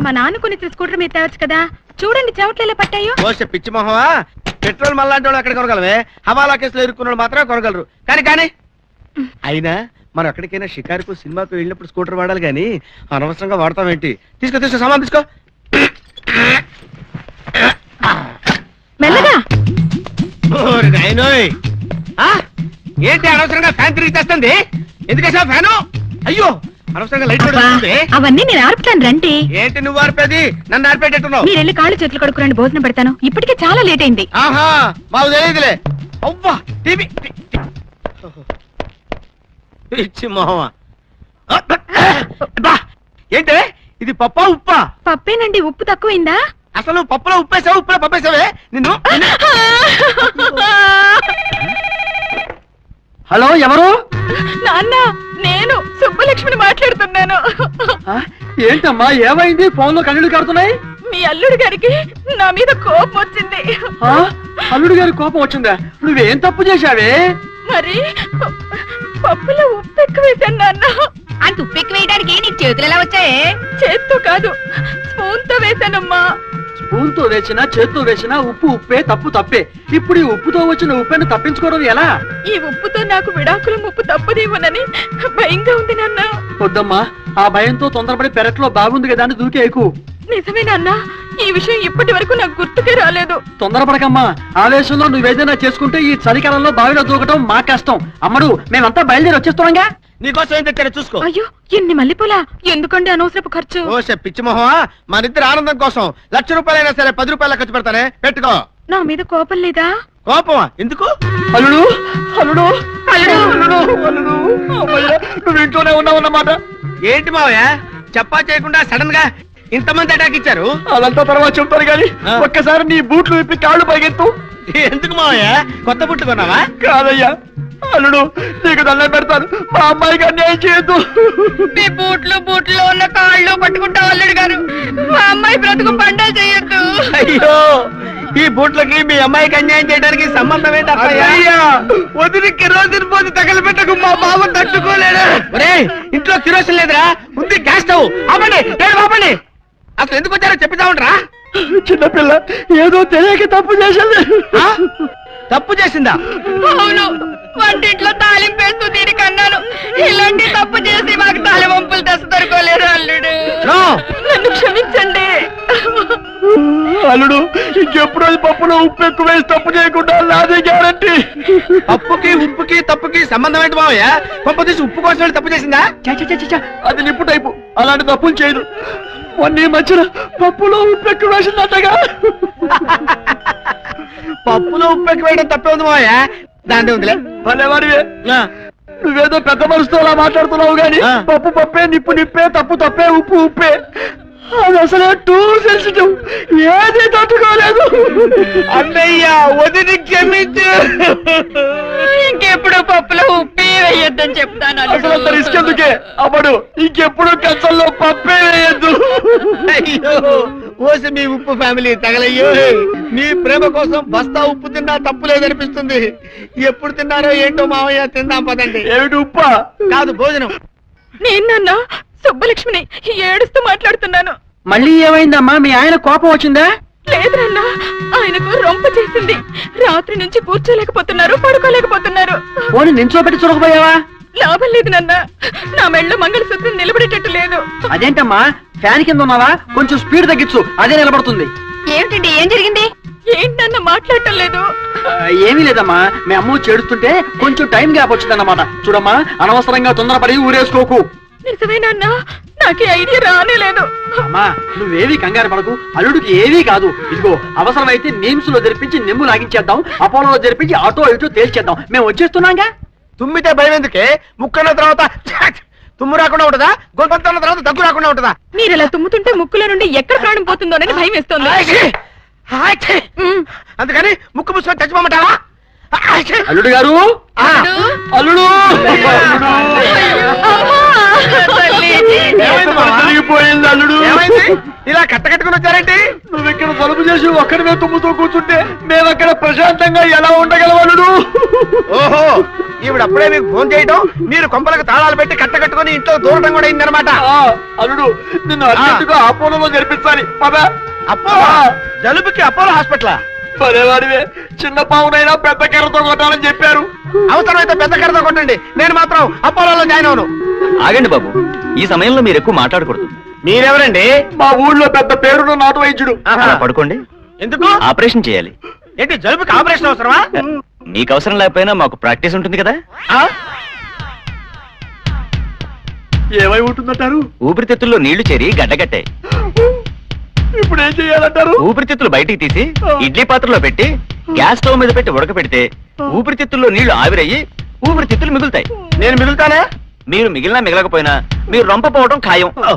మా నాన్న కొన్ని స్కూటర్ మీద తేవచ్చు కదా. చూడండి చెవట్లేలా పట్టాయో. పిచ్చి మొహమా, పెట్రోల్ మళ్ళాంటి వాళ్ళు ఎక్కడ కొనగలమే? హవాలా కేసులో ఇరుక్కున్న మాత్రమే కొనగలరు. కానీ అయినా మనం ఎక్కడికైనా షికారుకు సినిమాకు వెళ్ళినప్పుడు స్కూటర్ వాడాలి కానీ అనవసరంగా వాడతామేంటి? తీసుకో సామాన్ తీసుకో. మెల్లగా. ఏంటి అనవసరంగా ఫ్యాన్ తిరిగి తెస్తుంది? ఎందుకేసా ఫ్యాను? అయ్యో అనవసరంగా లైట్ అవన్నీ నేను ఆర్పుతాను రండి. ఏంటి నువ్వు ఆర్పేది? నన్ను ఆర్పేటట్టున్నావు. మీరు వెళ్ళి కాళ్ళు చేతులు కడుక్కురండి, భోజనం పెడతాను. ఇప్పటికే చాలా లేట్ అయింది. ఆహా మాకు తెలియదులే. అవ్వా టీవీ పిచ్చి మొహమా. ఏంటే ఇది పప్పా ఉప్పా? పప్పేనండి. ఉప్పు తక్కువైందా? అసలు పప్పులో ఉప్పేసావు, ఉప్పులో పప్పేసావే నిన్ను. హలో ఎవరు? నాన్న నేను సుబ్బలక్ష్మిని మాట్లాడుతున్నాను. ఏంటమ్మా ఏమైంది? ఫోన్ లో కళ్ళు కారుతున్నాయి. మీ అల్లుడు గారికి నా మీద కోపం వచ్చింది. అల్లుడు గారి కోపం వచ్చిందా? నువ్వేం తప్పు చేశావే? మరి పప్పులో ఉప్పు ఎక్కువ వేసాను నాన్న. అంత ఉప్పు ఎక్కువ వేయడానికి నీకు చేతులు ఎలా వచ్చాయే? చేత్తో కాదు, స్పూన్ తో వేసానమ్మా. స్పూన్ తో వేసినా చేత్తో వేసినా ఉప్పు ఉప్పే, తప్పు తప్పే. ఇప్పుడు ఈ ఉప్పుతో వచ్చిన ఉప్పుని తప్పించుకోవడం ఎలా? ఈ ఉప్పుతో నాకు విడాకుల ముప్పు తప్పదేమోనని భయంగా ఉంది నాన్న. వద్దమ్మా, ఆ భయంతో తొందరపడి పెరట్లో బాగుంది కదా అని దూకేకు. నిజమే నాన్న, ఈ విషయం ఇప్పటి వరకు నాకు గుర్తుకే రాలేదు. తొందరపడకమ్మా. ఆవేశంలో నువ్వేదైనా చేసుకుంటే ఈ చలికాలంలో బావిలో దూకటం మా కష్టం. అమ్మడు మేమంతా బయలుదేరి వచ్చేస్తున్నాగా. నీకోసం ఏం తెచ్చారో చూసుకో. అయ్యో ఎన్ని మల్లెపూలా? ఎందుకండి అనవసరపు ఖర్చు? ఓ పిచ్చి మొహమా, మనిద్దరు ఆనందం కోసం 1,00,000 రూపాయలైనా సరే 10 రూపాయల ఖర్చు పెడతానే. పెట్టుకో. నా మీద కోపం లేదా? కోపమా? ఎందుకు? అల్లుడు అల్లుడు అల్లుడు అల్లుడు నువ్వు ఇంట్లోనే ఉన్నావన్నమాట. ఏంటి మావయ్య చెప్పా చేయకుండా సడన్ గా ఇంతమంది అటాక్ ఇచ్చారు? అదంతా తర్వాత చెప్తారు కానీ ఒక్కసారి నీ బూట్లు విప్పి కాళ్ళు పైకెత్తు. ఎందుకు మావయ్య కొత్త బూట్లు కొన్నావా? కాదయ్యా అల్లుడు, నీకు దండం పెడతాను, మా అమ్మాయికి అన్యాయం చేయొద్దు. మీ బూట్లు ఉన్న కాళ్ళు పట్టుకుంటా అల్లుడు గారు. మా అమ్మాయి బ్రతుకు పండగ చేయొద్దు. అయ్యో ఈ బూట్లకి మీ అమ్మాయికి అన్యాయం చేయడానికి సంబంధం ఏంటయ్యా? వదిలి కిరోసిన్ పోసి తగలబెట్టకు, మా బాబు తట్టుకోలేడు. ఇంట్లో కిరోసిన్ లేదురా, ఉంది గ్యాస్ స్టవ్. ఆపండి ఆపండి. అసలు ఎందుకు వచ్చారో చెప్పిదా ఉండరా? చిన్నపిల్ల ఏదో తెలియక తప్పు చేసింది. తప్పు చేసిందా? అవును, వంటింట్లో తాలింపు వేస్తూ దీనికి అన్నాను. ఇలాంటి తప్పు చేసి మాకు తాలింపులు తెస్త దొరకలేరు అల్లుడు. నన్ను క్షమించండి అల్లుడు. ఇంకెప్పుడు పప్పులో ఉప్పు ఎక్కువ వేసి తప్పు చేయకుండా నాదే గ్యారంటీ. పప్పుకి ఉప్పుకి తప్పుకి సంబంధం ఏంటి మావయ్య? పప్పు తీసి ఉప్పు కోసం తప్పు చేసిందా? అది నిప్పు టైపు, అలాంటి తప్పులు చేయదు. మొన్న మధ్యన పప్పులో ఉప్పు ఎక్కువ వేసిందటగా. పప్పులో ఉప్పు ఎక్కువ వేయడం తప్పే ఉంది మావయ్య. దాంట్లో ఉందిలే. భలేవాడివే, నువ్వేదో పెద్ద మనసుతో అలా మాట్లాడుతున్నావు గాని పప్పు పప్పే, నిప్పు నిప్పే, తప్పు తప్పే, ఉప్పు ఉప్పే. అది అసలే టూ సెన్సిటివ్, ఏది తట్టుకోలేదు. అన్నయ్య వదిలి క్షమించు. ఇంకెప్పుడు పప్పులో ఉప్పే వేయొద్దని చెప్తాను. అసలు అంత రిస్క్ ఎందుకే అమ్మడు? ఇంకెప్పుడు కంచంలో పప్పే వేయద్దు. అయ్యో ఓసి మీ ఉప్పు ఫ్యామిలీ తగలయ్యో. మీ ప్రేమ కోసం బస్తా ఉప్పు తిన్నా తప్పు లేదనిపిస్తుంది. ఎప్పుడు తిన్నారో ఏంటో మావయ్య, తిందాం పదండి. ఏమిటి ఉప్పా? కాదు భోజనం. నేనన్నా సుబ్బలక్ష్మిని ఏడుస్తూ మాట్లాడుతున్నాను. మళ్ళీ ఏమైందమ్మా? మీ ఆయన కోపం వచ్చిందా? లేదన్నా, ఆయనకు రొంప చేసింది. రాత్రి నుంచి కూర్చోలేకపోతున్నారు, పడుకోలేకపోతున్నారు. పోనీ నించోబెట్టి చూడకపోయావా? లాభం లేదు నాన్న, నా మెళ్ళ మంగళసూత్రం నిలబడేటట్టు లేదు. అదేంటమ్మా, ఫ్యాన్ కింద ఉన్నావా? కొంచెం స్పీడ్ తగ్గించు, అదే నిలబడుతుంది. ఏమిటండి, ఏం జరిగింది? ఏంటన్నా మాట్లాడటం లేదు? ఏమీ లేదమ్మా, మీ అమ్మ చేడుస్తుంటే కొంచెం టైం గ్యాప్ వచ్చిందన్నమాట. చూడమ్మా, అనవసరంగా తొందరపడి ఊరేసుకోకు. నిజమేనన్నా, నాకు ఐడియా రానే లేదు. అమ్మా నువ్వేవీ కంగారు పడకు, అల్లుడికి ఏవీ కాదు. ఇదిగో అవసరమైతే నీమ్స్ లో జరిపించి నిమ్ము లాగించేద్దాం, అపోలో జరిపించి ఆటో ఇటో తేల్చేద్దాం. మేము వచ్చేస్తున్నాగా. తుమ్మితే భయం ఎందుకే? ముక్కన్న తర్వాత తుమ్ము రాకుండా ఉంటదా? గొంతన్న తర్వాత దగ్గు రాకుండా ఉంటదా? మీరు ఇలా తుమ్ముతుంటే ముక్కుల నుండి ఎక్కడ ప్రాణం పోతుందోనని భయం వేస్తోంది. అందుకని ముక్కు పుసుకొని చచ్చిపోమంటావా? అల్లుడు గారు, అల్లుడు జరిగిపోయింది. అల్లుడు ఏమైంది? ఇలా కట్టకట్టుకుని వచ్చారేంటి? నువ్వు ఇక్కడ జలుబు చేసి ఒక్కడివే తుమ్ముతూ కూర్చుంటే మేము అక్కడ ప్రశాంతంగా ఎలా ఉండగలం అల్లుడు? ఓహో, ఈవిడ అప్పుడే మీకు ఫోన్ చేయటం, మీరు కొంపలకు తాళాలు పెట్టి కట్టకట్టుకుని ఇంట్లో దూరటం కూడా అయిందనమాట. ఆ, అల్లుడు నిన్ను అర్జెంటుగా అపోలోలో జరిపించాలి పద. అపోలో జలుబుకి అపోలో హాస్పిటల్. పదేవాడివే, చిన్న పావునైనా పెద్ద కర్రతో కొట్టాలని చెప్పారు. అవసరమైతే పెద్ద కర్రతో కొట్టండి, నేను మాత్రం అపోలోలో జాయిన్ అవును. ఆగండి బాబు, ఈ సమయంలో మీరు ఎక్కువ మాట్లాడకూడదు. మీరెవరండి? మా ఊళ్ళో పెద్ద పేరున్న నాటు వైద్యుడు. ఆహా. అలా పడుకోండి. ఎందుకు? ఆపరేషన్ చేయాలి. ఏంటి జలుబుకి ఆపరేషన్ అవసరమా? మీకు అవసరం లేకపోయినా మాకు ప్రాక్టీస్ ఉంటుంది కదా. ఆ? ఏమై ఉంటుందంటారు? ఊపిరితిత్తుల్లో నీళ్లు చేరి గడ్డగట్టాయి. ఇప్పుడు ఏం చెయ్యాలంటారు? ఊపిరితిత్తులు బయటికి తీసి ఇడ్లీ పాత్రలో పెట్టి గ్యాస్ స్టవ్ మీద పెట్టి ఉడకపెడితే ఊపిరితిత్తుల్లో నీళ్లు ఆవిరయ్యి ఊపిరితిత్తులు మిగులుతాయి. నేను మిగులుతానా? మీరు మిగిలినా మిగలకపోయినా మీరు రొంపపోవడం ఖాయం.